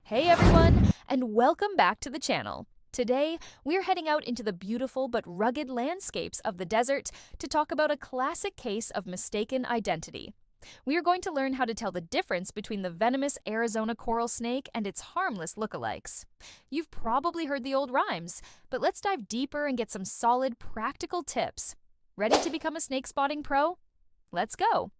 Hey everyone, and welcome back to the channel. Today, we're heading out into the beautiful but rugged landscapes of the desert to talk about a classic case of mistaken identity. We are going to learn how to tell the difference between the venomous Arizona coral snake and its harmless lookalikes. You've probably heard the old rhymes, but let's dive deeper and get some solid, practical tips. Ready to become a snake spotting pro? Let's go!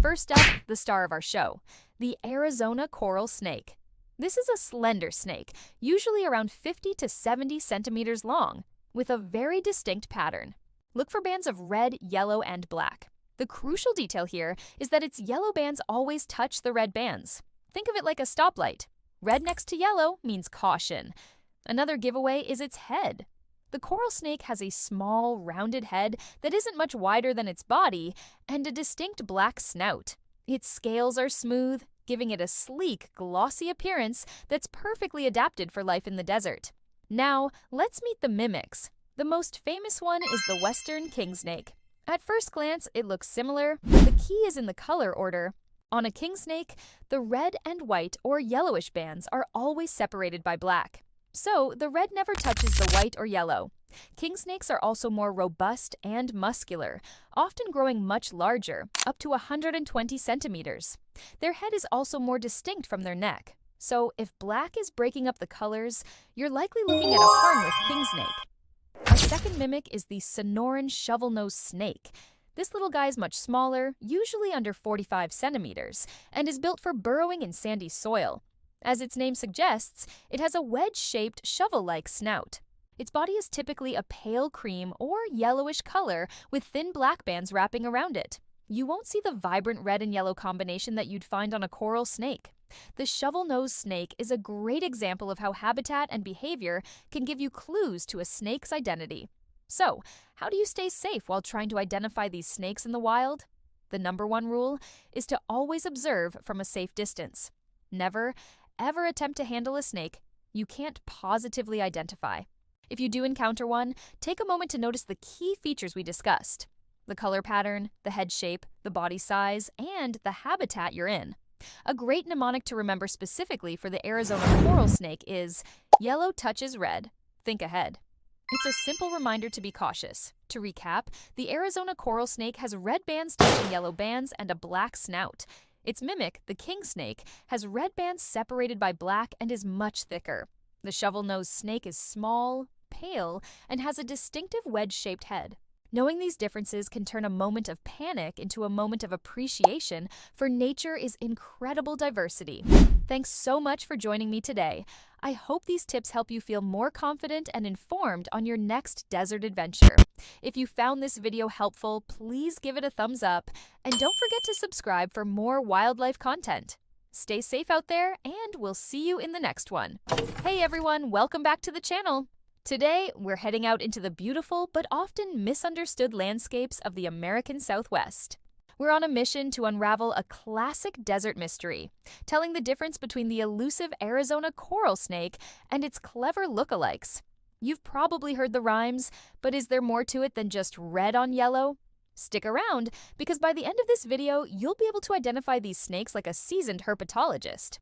First up, the star of our show, the Arizona coral snake. This is a slender snake, usually around 50 to 70 centimeters long, with a very distinct pattern. Look for bands of red, yellow, and black. The crucial detail here is that its yellow bands always touch the red bands. Think of it like a stoplight. Red next to yellow means caution. Another giveaway is its head. The coral snake has a small, rounded head that isn't much wider than its body and a distinct black snout. Its scales are smooth, giving it a sleek, glossy appearance that's perfectly adapted for life in the desert. Now, let's meet the mimics. The most famous one is the western king snake. At first glance, it looks similar, but the key is in the color order. On a king snake, the red and white or yellowish bands are always separated by black. So, the red never touches the white or yellow. King snakes are also more robust and muscular, often growing much larger, up to 120 centimeters. Their head is also more distinct from their neck. So, if black is breaking up the colors, you're likely looking at a harmless king snake. Our second mimic is the Sonoran shovel-nosed snake. This little guy is much smaller, usually under 45 centimeters, and is built for burrowing in sandy soil. As its name suggests, it has a wedge-shaped, shovel-like snout. Its body is typically a pale cream or yellowish color with thin black bands wrapping around it. You won't see the vibrant red and yellow combination that you'd find on a coral snake. The shovel-nosed snake is a great example of how habitat and behavior can give you clues to a snake's identity. So, how do you stay safe while trying to identify these snakes in the wild? The number one rule is to always observe from a safe distance. Never, ever attempt to handle a snake you can't positively identify. If you do encounter one, take a moment to notice the key features we discussed: the color pattern, the head shape, the body size, and the habitat you're in. A great mnemonic to remember specifically for the Arizona coral snake is yellow touches red, think ahead. It's a simple reminder to be cautious. To recap, the Arizona coral snake has red bands touching yellow bands and a black snout. Its mimic, the king snake, has red bands separated by black and is much thicker. The shovel-nosed snake is small, pale, and has a distinctive wedge-shaped head. Knowing these differences can turn a moment of panic into a moment of appreciation, for nature is incredible diversity. Thanks so much for joining me today. I hope these tips help you feel more confident and informed on your next desert adventure. If you found this video helpful, please give it a thumbs up, and don't forget to subscribe for more wildlife content. Stay safe out there, and we'll see you in the next one. Hey everyone, welcome back to the channel. Today, we're heading out into the beautiful but often misunderstood landscapes of the American Southwest. We're on a mission to unravel a classic desert mystery, telling the difference between the elusive Arizona coral snake and its clever lookalikes. You've probably heard the rhymes, but is there more to it than just red on yellow? Stick around, because by the end of this video, you'll be able to identify these snakes like a seasoned herpetologist.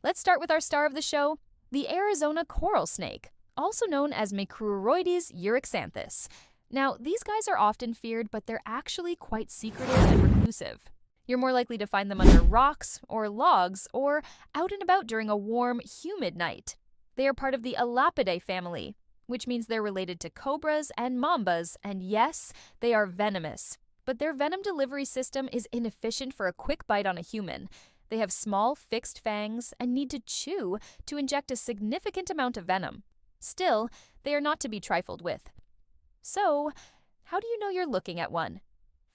Let's start with our star of the show, the Arizona coral snake, also known as Micruroides euryxanthus. Now, these guys are often feared, but they're actually quite secretive and reclusive. You're more likely to find them under rocks or logs or out and about during a warm, humid night. They are part of the Elapidae family, which means they're related to cobras and mambas, and yes, they are venomous. But their venom delivery system is inefficient for a quick bite on a human. They have small, fixed fangs and need to chew to inject a significant amount of venom. Still, they are not to be trifled with. So, how do you know you're looking at one?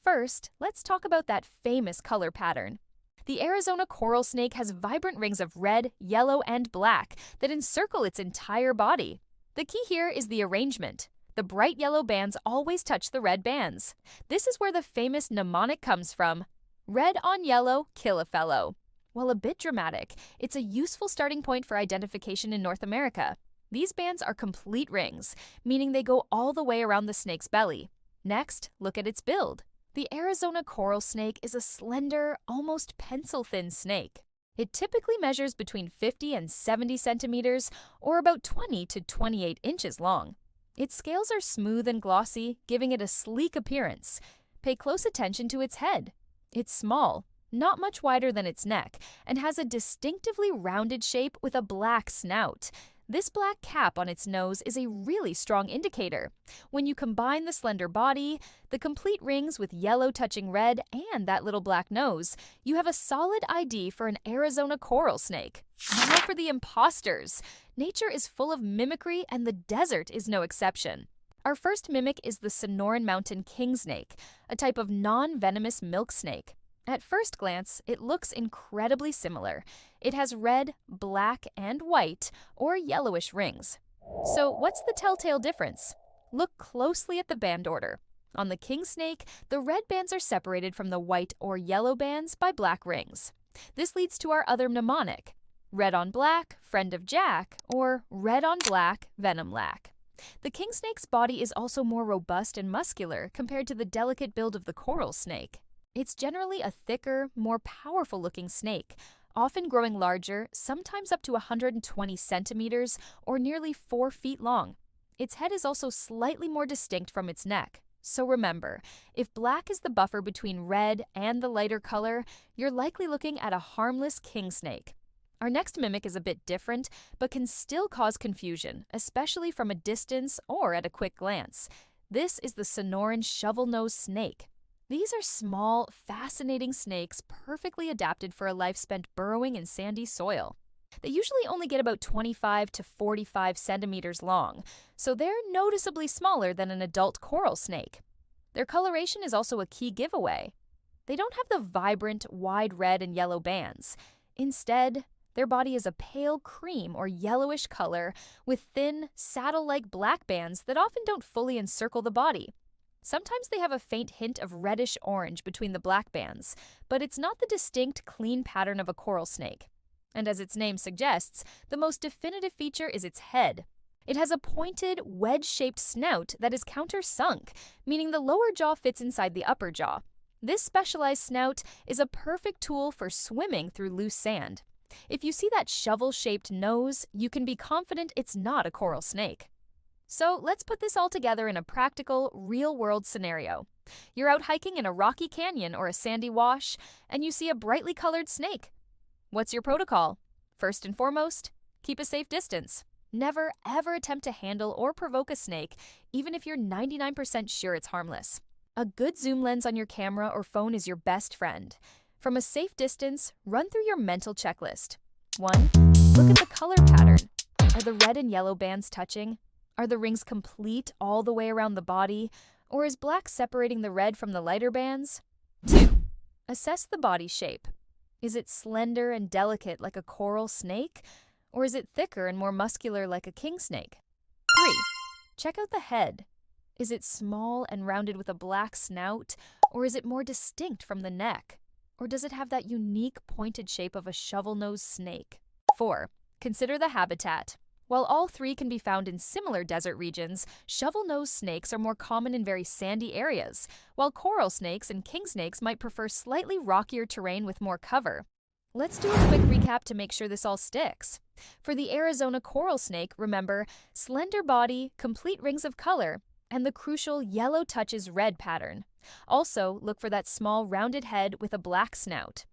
First, let's talk about that famous color pattern. The Arizona coral snake has vibrant rings of red, yellow, and black that encircle its entire body. The key here is the arrangement. The bright yellow bands always touch the red bands. This is where the famous mnemonic comes from: red on yellow, kill a fellow. While a bit dramatic, it's a useful starting point for identification in North America. These bands are complete rings, meaning they go all the way around the snake's belly. Next, look at its build. The Arizona coral snake is a slender, almost pencil-thin snake. It typically measures between 50 and 70 centimeters, or about 20 to 28 inches long. Its scales are smooth and glossy, giving it a sleek appearance. Pay close attention to its head. It's small, not much wider than its neck, and has a distinctively rounded shape with a black snout. This black cap on its nose is a really strong indicator. When you combine the slender body, the complete rings with yellow touching red, and that little black nose, you have a solid ID for an Arizona coral snake. Now for the imposters. Nature is full of mimicry, and the desert is no exception. Our first mimic is the Sonoran Mountain king snake, a type of non-venomous milk snake. At first glance, it looks incredibly similar. It has red, black, and white, or yellowish rings. So what's the telltale difference? Look closely at the band order. On the king snake, the red bands are separated from the white or yellow bands by black rings. This leads to our other mnemonic: red on black, friend of Jack, or red on black, venom lack. The king snake's body is also more robust and muscular compared to the delicate build of the coral snake. It's generally a thicker, more powerful-looking snake, often growing larger, sometimes up to 120 centimeters or nearly 4 feet long. Its head is also slightly more distinct from its neck. So remember, if black is the buffer between red and the lighter color, you're likely looking at a harmless king snake. Our next mimic is a bit different, but can still cause confusion, especially from a distance or at a quick glance. This is the Sonoran shovel-nosed snake. These are small, fascinating snakes perfectly adapted for a life spent burrowing in sandy soil. They usually only get about 25 to 45 centimeters long, so they're noticeably smaller than an adult coral snake. Their coloration is also a key giveaway. They don't have the vibrant, wide red and yellow bands. Instead, their body is a pale cream or yellowish color with thin, saddle-like black bands that often don't fully encircle the body. Sometimes they have a faint hint of reddish-orange between the black bands, but it's not the distinct, clean pattern of a coral snake. And as its name suggests, the most definitive feature is its head. It has a pointed, wedge-shaped snout that is countersunk, meaning the lower jaw fits inside the upper jaw. This specialized snout is a perfect tool for swimming through loose sand. If you see that shovel-shaped nose, you can be confident it's not a coral snake. So let's put this all together in a practical, real-world scenario. You're out hiking in a rocky canyon or a sandy wash, and you see a brightly colored snake. What's your protocol? First and foremost, keep a safe distance. Never, ever attempt to handle or provoke a snake, even if you're 99% sure it's harmless. A good zoom lens on your camera or phone is your best friend. From a safe distance, run through your mental checklist. 1. Look at the color pattern. Are the red and yellow bands touching? Are the rings complete all the way around the body, or is black separating the red from the lighter bands? 2. Assess the body shape. Is it slender and delicate like a coral snake, or is it thicker and more muscular like a king snake? 3. Check out the head. Is it small and rounded with a black snout, or is it more distinct from the neck? Or does it have that unique pointed shape of a shovel-nosed snake? 4. Consider the habitat. While all three can be found in similar desert regions, shovel-nosed snakes are more common in very sandy areas, while coral snakes and king snakes might prefer slightly rockier terrain with more cover. Let's do a quick recap to make sure this all sticks. For the Arizona coral snake, remember, slender body, complete rings of color, and the crucial yellow touches red pattern. Also, look for that small rounded head with a black snout.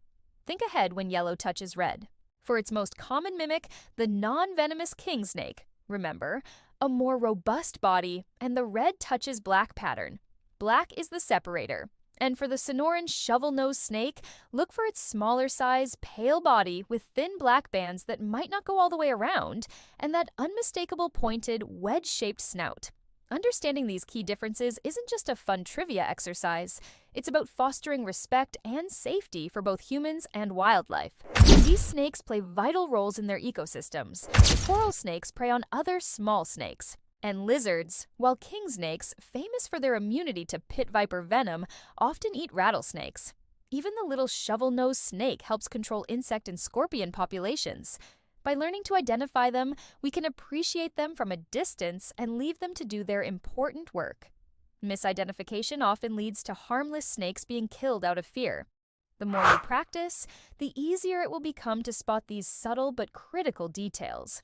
Think ahead when yellow touches red. For its most common mimic, the non-venomous king snake, remember, a more robust body and the red touches black pattern. Black is the separator. And for the Sonoran shovel-nosed snake, look for its smaller size, pale body with thin black bands that might not go all the way around, and that unmistakable pointed, wedge-shaped snout. Understanding these key differences isn't just a fun trivia exercise. It's about fostering respect and safety for both humans and wildlife. These snakes play vital roles in their ecosystems. Coral snakes prey on other small snakes. And lizards, while king snakes, famous for their immunity to pit viper venom, often eat rattlesnakes. Even the little shovel-nosed snake helps control insect and scorpion populations. By learning to identify them, we can appreciate them from a distance and leave them to do their important work. Misidentification often leads to harmless snakes being killed out of fear. The more you practice, the easier it will become to spot these subtle but critical details.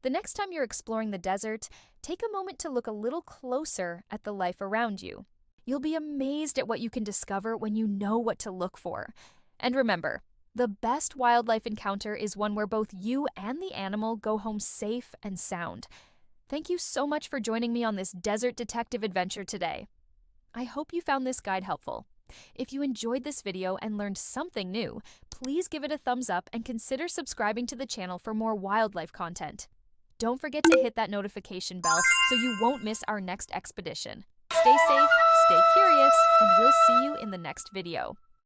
The next time you're exploring the desert, take a moment to look a little closer at the life around you. You'll be amazed at what you can discover when you know what to look for. And remember, the best wildlife encounter is one where both you and the animal go home safe and sound. Thank you so much for joining me on this desert detective adventure today. I hope you found this guide helpful. If you enjoyed this video and learned something new, please give it a thumbs up and consider subscribing to the channel for more wildlife content. Don't forget to hit that notification bell so you won't miss our next expedition. Stay safe, stay curious, and we'll see you in the next video.